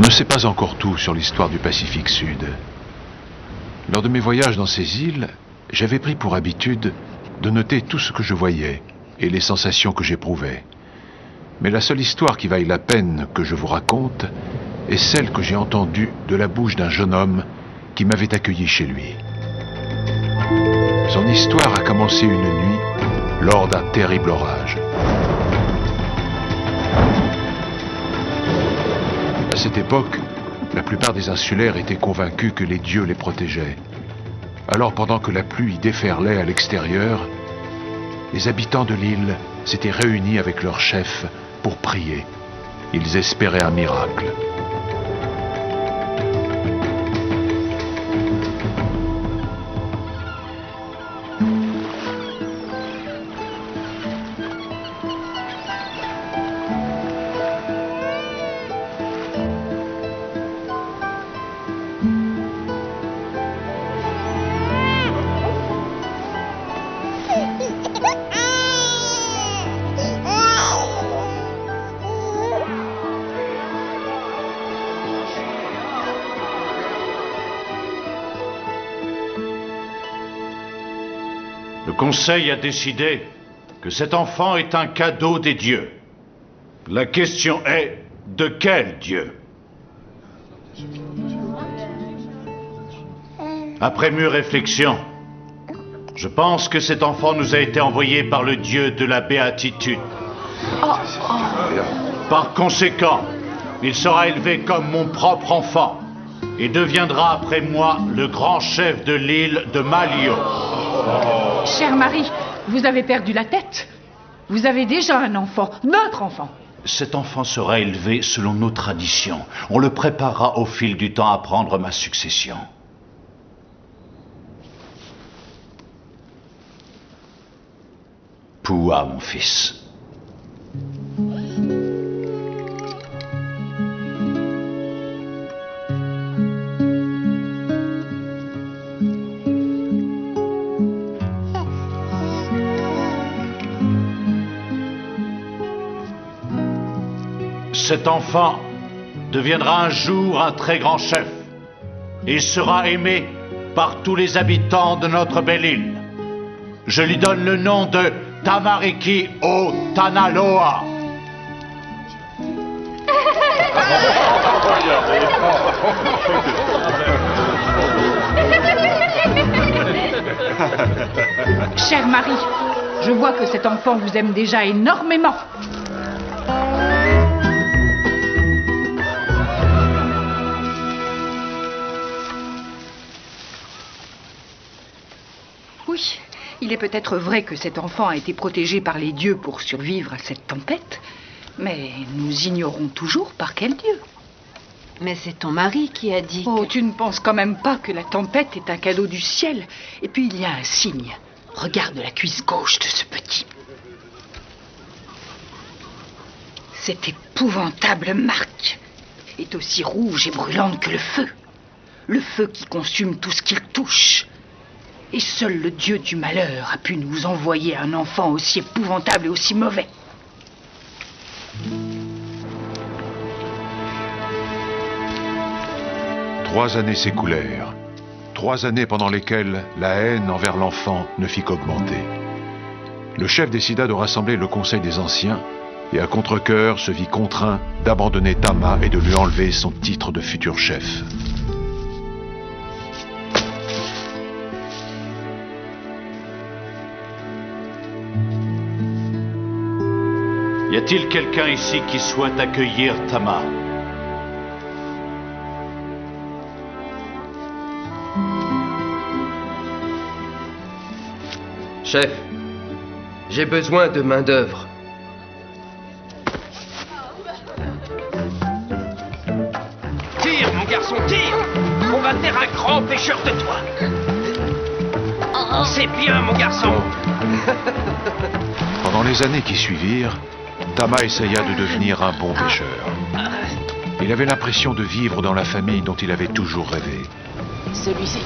ne sais pas encore tout sur l'histoire du Pacifique Sud. Lors de mes voyages dans ces îles, j'avais pris pour habitude de noter tout ce que je voyais et les sensations que j'éprouvais. Mais la seule histoire qui vaille la peine que je vous raconte est celle que j'ai entendue de la bouche d'un jeune homme qui m'avait accueilli chez lui. Son histoire a commencé une nuit lors d'un terrible orage. À cette époque, la plupart des insulaires étaient convaincus que les dieux les protégeaient. Alors, pendant que la pluie déferlait à l'extérieur, les habitants de l'île s'étaient réunis avec leur chef pour prier. Ils espéraient un miracle. Le Conseil a décidé que cet enfant est un cadeau des dieux. La question est, de quel dieu? Après mûre réflexion, je pense que cet enfant nous a été envoyé par le dieu de la béatitude. Par conséquent, il sera élevé comme mon propre enfant et deviendra après moi le grand chef de l'île de Malio. Chère Marie, vous avez perdu la tête. Vous avez déjà un enfant, notre enfant. Cet enfant sera élevé selon nos traditions. On le préparera au fil du temps à prendre ma succession. Poua, mon fils. Cet enfant deviendra un jour un très grand chef et sera aimé par tous les habitants de notre belle île. Je lui donne le nom de Tamariki o Tanaloa. Chère Marie, je vois que cet enfant vous aime déjà énormément. Oui, il est peut-être vrai que cet enfant a été protégé par les dieux pour survivre à cette tempête, mais nous ignorons toujours par quel dieu. Mais c'est ton mari qui a dit... Oh, tu ne penses quand même pas que la tempête est un cadeau du ciel? Et puis il y a un signe. Regarde la cuisse gauche de ce petit. Cette épouvantable marque est aussi rouge et brûlante que le feu. Le feu qui consume tout ce qu'il touche. Et seul le dieu du malheur a pu nous envoyer un enfant aussi épouvantable et aussi mauvais. Trois années s'écoulèrent. 3 années pendant lesquelles la haine envers l'enfant ne fit qu'augmenter. Le chef décida de rassembler le conseil des anciens et à contre-cœur se vit contraint d'abandonner Tama et de lui enlever son titre de futur chef. Y a-t-il quelqu'un ici qui souhaite accueillir Tama? Chef, j'ai besoin de main-d'œuvre. Tire, mon garçon, tire! On va faire un grand pêcheur de toi. C'est bien, mon garçon. Pendant les années qui suivirent, Tama essaya de devenir un bon pêcheur. Il avait l'impression de vivre dans la famille dont il avait toujours rêvé. Celui-ci.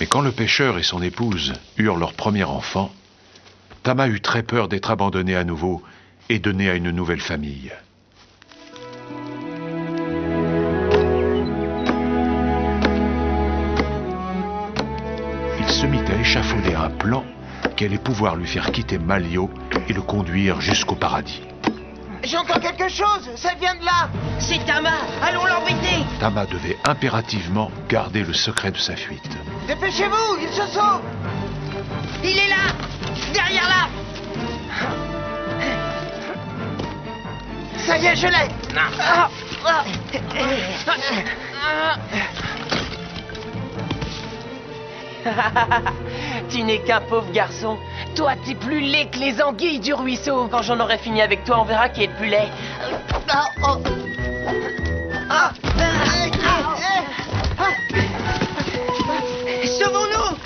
Mais quand le pêcheur et son épouse eurent leur premier enfant, Tama eut très peur d'être abandonné à nouveau et donné à une nouvelle famille. Il se mit à échafauder un plan qui allait pouvoir lui faire quitter Malio et le conduire jusqu'au paradis. J'entends quelque chose, ça vient de là. C'est Tama, allons l'embêter. Tama devait impérativement garder le secret de sa fuite. Dépêchez-vous, il se sauve. Il est là, derrière là. Ça y est, je l'ai. Tu n'es qu'un pauvre garçon. Toi, t'es plus laid que les anguilles du ruisseau. Quand j'en aurai fini avec toi, on verra qui est le plus laid. Sauvons-nous.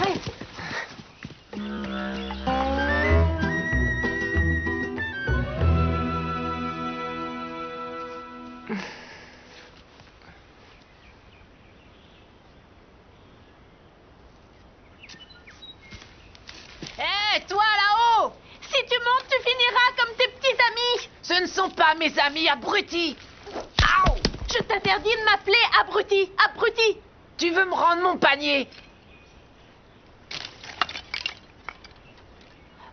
Hé, toi là-haut! Si tu montes, tu finiras comme tes petits amis! Ce ne sont pas mes amis, abrutis. Aouh! Je t'interdis de m'appeler abruti! Abruti! Tu veux me rendre mon panier?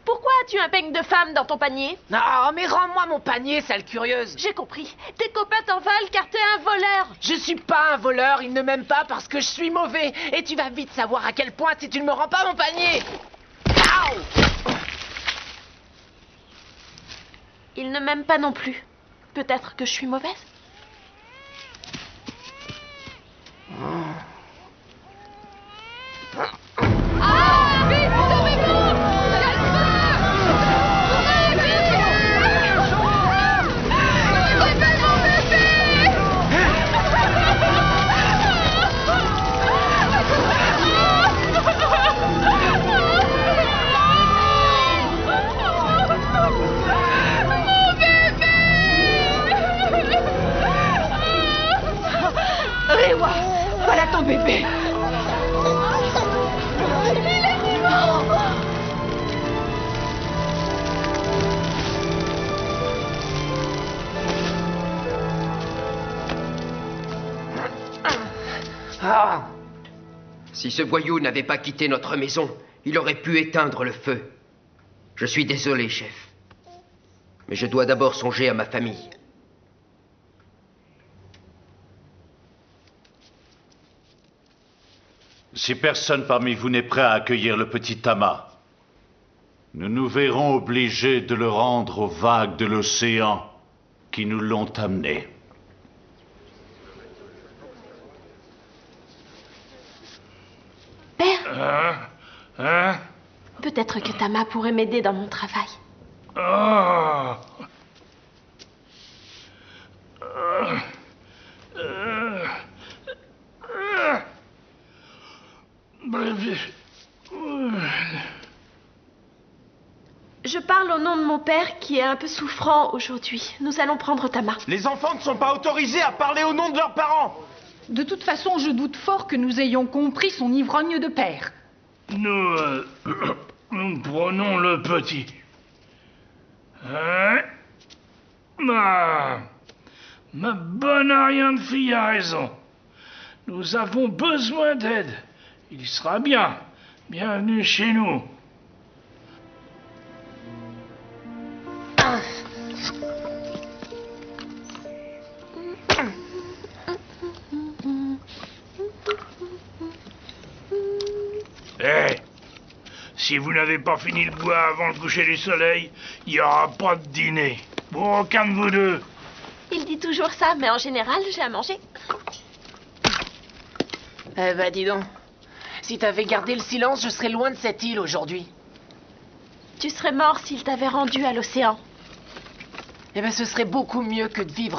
Pourquoi as-tu un peigne de femme dans ton panier? Non, mais rends-moi mon panier, sale curieuse. J'ai compris. Tes copains t'en valent car t'es un voleur. Je suis pas un voleur, ils ne m'aiment pas parce que je suis mauvais. Et tu vas vite savoir à quel point si tu ne me rends pas mon panier. Ils ne m'aiment pas non plus. Peut-être que je suis mauvaise? Ah, vite, sauvez-vous! Rewa, voilà ton bébé. Si ce voyou n'avait pas quitté notre maison, il aurait pu éteindre le feu. Je suis désolé, chef. Mais je dois d'abord songer à ma famille. Si personne parmi vous n'est prêt à accueillir le petit Tama, nous nous verrons obligés de le rendre aux vagues de l'océan qui nous l'ont amené. Père, peut-être que Tama pourrait m'aider dans mon travail. Je parle au nom de mon père qui est un peu souffrant aujourd'hui. Nous allons prendre Tama. Les enfants ne sont pas autorisés à parler au nom de leurs parents. De toute façon, je doute fort que nous ayons compris son ivrogne de père. Nous prenons le petit. Hein? Ma bonne Ariane fille a raison. Nous avons besoin d'aide. Il sera bien. Bienvenue chez nous. Si vous n'avez pas fini le bois avant le coucher du soleil, il n'y aura pas de dîner. Pour aucun de vous deux. Il dit toujours ça, mais en général, j'ai à manger. Eh ben, dis donc. Si t'avais gardé le silence, je serais loin de cette île aujourd'hui. Tu serais mort s'il t'avait rendu à l'océan. Eh ben, ce serait beaucoup mieux que de vivre